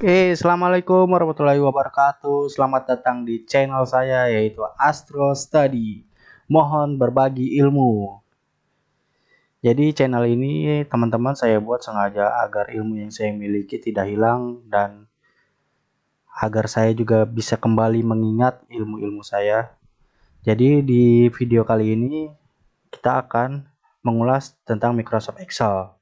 Assalamualaikum warahmatullahi wabarakatuh. Selamat datang di channel saya yaitu Astro Study. Mohon berbagi ilmu. Jadi channel ini teman-teman saya buat sengaja agar ilmu yang saya miliki tidak hilang dan agar saya juga bisa kembali mengingat ilmu-ilmu saya. Jadi di video kali ini kita akan mengulas tentang Microsoft Excel.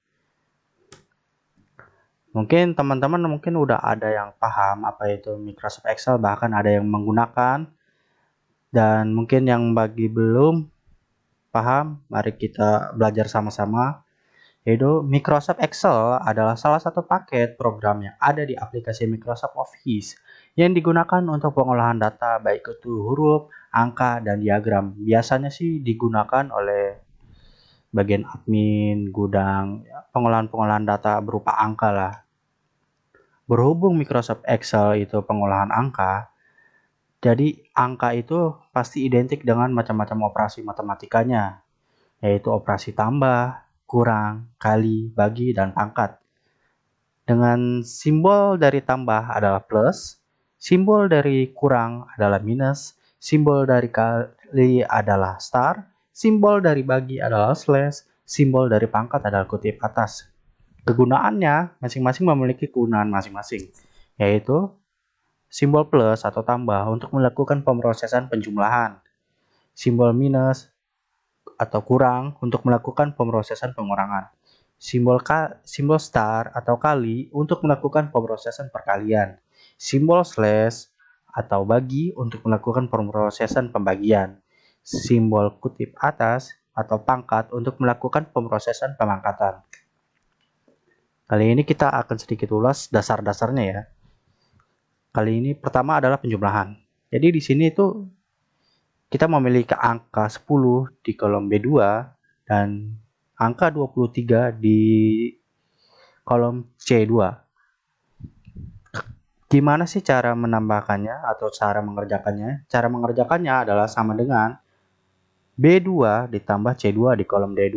Mungkin teman-teman udah ada yang paham apa itu Microsoft Excel, bahkan ada yang menggunakan. Dan mungkin yang bagi belum paham, mari kita belajar sama-sama. Yaitu Microsoft Excel adalah salah satu paket program yang ada di aplikasi Microsoft Office yang digunakan untuk pengolahan data baik itu huruf, angka, dan diagram. Biasanya sih digunakan oleh bagian admin, gudang, pengolahan-pengolahan data berupa angka lah. Berhubung Microsoft Excel itu pengolahan angka, jadi angka itu pasti identik dengan macam-macam operasi matematikanya, yaitu operasi tambah, kurang, kali, bagi, dan pangkat. Dengan simbol dari tambah adalah plus, simbol dari kurang adalah minus, simbol dari kali adalah star, simbol dari bagi adalah slash, simbol dari pangkat adalah kutip atas. Kegunaannya masing-masing memiliki kegunaan masing-masing, yaitu simbol plus atau tambah untuk melakukan pemrosesan penjumlahan. Simbol minus atau kurang untuk melakukan pemrosesan pengurangan. Simbol star atau kali untuk melakukan pemrosesan perkalian. Simbol slash atau bagi untuk melakukan pemrosesan pembagian. Simbol kutip atas atau pangkat untuk melakukan pemrosesan pemangkatan. Kali ini kita akan sedikit ulas dasar-dasarnya ya. Kali ini pertama adalah penjumlahan. Jadi di sini itu kita memiliki angka 10 di kolom B2 dan angka 23 di kolom C2. Gimana sih cara menambahkannya atau cara mengerjakannya? Cara mengerjakannya adalah sama dengan B2 ditambah C2 di kolom D2.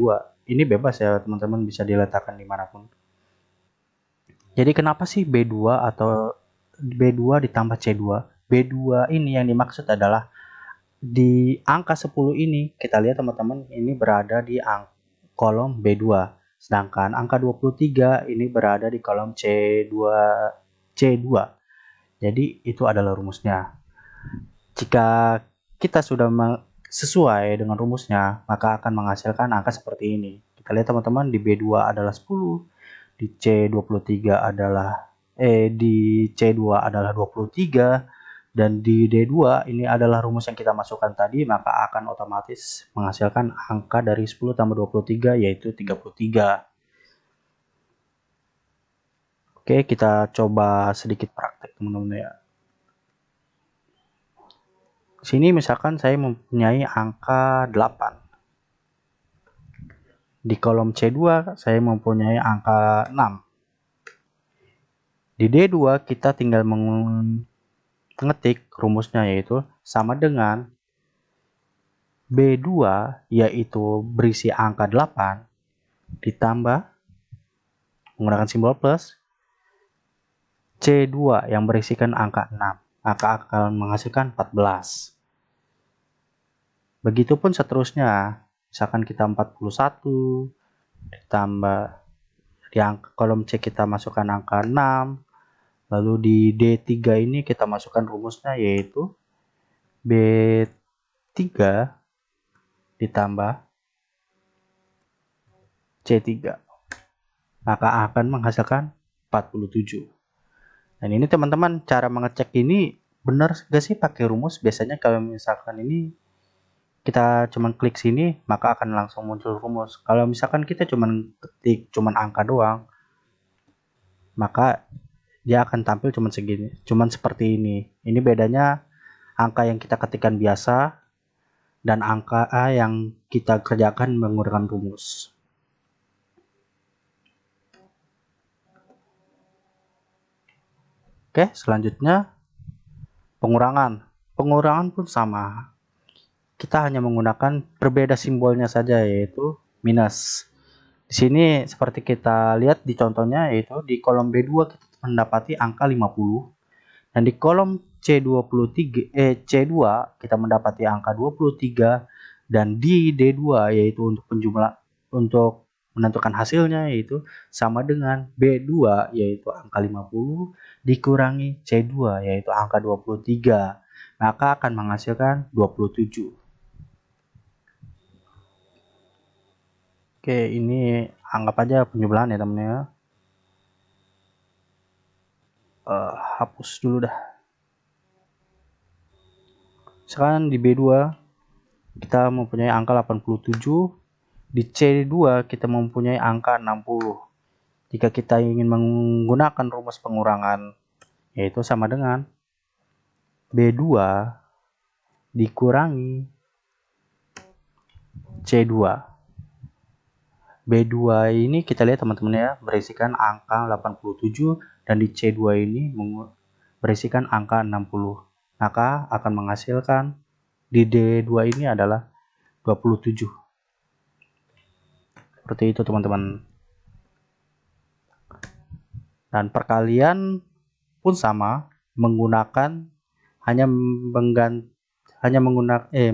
Ini bebas ya teman-teman, bisa diletakkan dimanapun. Jadi kenapa sih B2 atau B2 ditambah C2? B2 ini yang dimaksud adalah di angka 10 ini, kita lihat teman-teman, ini berada di kolom B2. Sedangkan angka 23 ini berada di kolom C2. Jadi itu adalah rumusnya. Jika kita sudah sesuai dengan rumusnya, maka akan menghasilkan angka seperti ini. Kita lihat teman-teman, di B2 adalah 10, di C23 adalah di C2 adalah 23, dan di D2 ini adalah rumus yang kita masukkan tadi, maka akan otomatis menghasilkan angka dari 10 tambah 23 yaitu 33. Oke, kita coba sedikit praktek teman-teman ya. Di sini misalkan saya mempunyai angka 8. Di kolom C2 saya mempunyai angka 6. Di D2 kita tinggal mengetik rumusnya, yaitu sama dengan B2 yaitu berisi angka 8 ditambah menggunakan simbol plus C2 yang berisikan angka 6, maka akan menghasilkan 14. Begitupun seterusnya, misalkan kita 41 ditambah di kolom C kita masukkan angka 6, lalu di D3 ini kita masukkan rumusnya yaitu B3 ditambah C3, maka akan menghasilkan 47. Dan ini teman-teman, cara mengecek ini benar gak sih pakai rumus? Biasanya kalau misalkan ini kita cuman klik sini, maka akan langsung muncul rumus. Kalau misalkan kita cuman ketik cuman angka doang, maka dia akan tampil cuman segini, cuman seperti ini. Ini bedanya angka yang kita ketikkan biasa dan angka yang kita kerjakan menggunakan rumus. Oke, selanjutnya pengurangan. Pengurangan pun sama. Kita hanya menggunakan berbeda simbolnya saja, yaitu minus. Di sini seperti kita lihat di contohnya, yaitu di kolom B2 mendapati angka 50, dan di kolom C2 kita mendapati angka 23, dan di D2 yaitu untuk menentukan hasilnya yaitu sama dengan B2 yaitu angka 50 dikurangi C2 yaitu angka 23, maka akan menghasilkan 27. Oke, ini anggap aja penjumlahan ya teman-teman. Hapus dulu dah. Sekarang di B2 kita mempunyai angka 87, di C2 kita mempunyai angka 60. Jika kita ingin menggunakan rumus pengurangan, yaitu sama dengan B2 dikurangi C2. B2 ini kita lihat teman-teman ya, berisikan angka 87, dan di C2 ini berisikan angka 60. Maka akan menghasilkan di D2 ini adalah 27. Seperti itu teman-teman. Dan perkalian pun sama,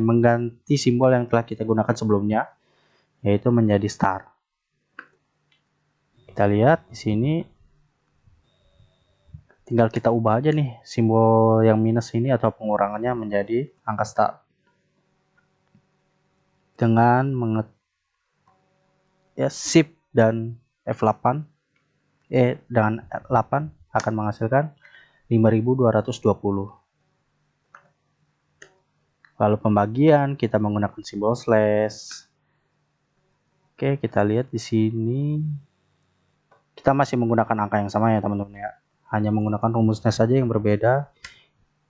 mengganti simbol yang telah kita gunakan sebelumnya, yaitu menjadi star. Kita lihat di sini, tinggal kita ubah aja nih simbol yang minus ini atau pengurangannya menjadi angka star. Dengan shift dan F8 dengan 8 akan menghasilkan 5220. Lalu pembagian kita menggunakan simbol slash. Oke, kita lihat di sini kita masih menggunakan angka yang sama ya teman-teman ya. Hanya menggunakan rumusnya saja yang berbeda.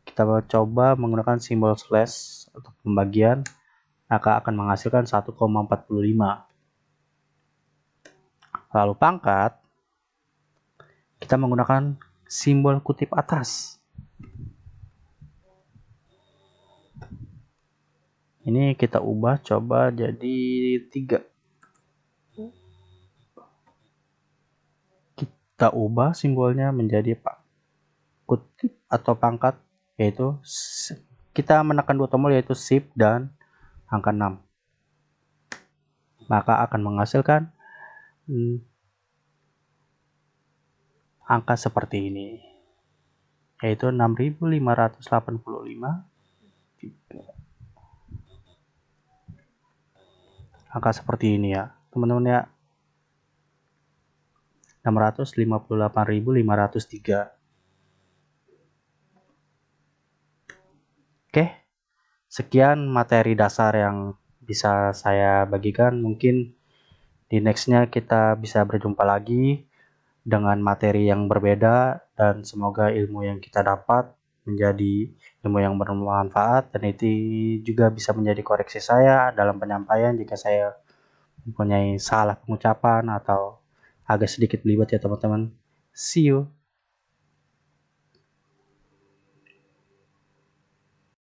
Kita coba menggunakan simbol slash untuk pembagian, maka akan menghasilkan 1,45. Lalu pangkat kita menggunakan simbol kutip atas. Ini kita ubah coba jadi 3. Kita ubah simbolnya menjadi kutip atau pangkat, yaitu kita menekan 2 tombol yaitu shift dan angka 6. Maka akan menghasilkan angka seperti ini, yaitu 6585. Angka seperti ini ya teman-teman ya, 658.503. Oke, sekian materi dasar yang bisa saya bagikan. Mungkin di nextnya kita bisa berjumpa lagi dengan materi yang berbeda, dan semoga ilmu yang kita dapat menjadi ilmu yang bermanfaat, dan itu juga bisa menjadi koreksi saya dalam penyampaian jika saya mempunyai salah pengucapan atau agak sedikit belibet ya teman-teman. See you.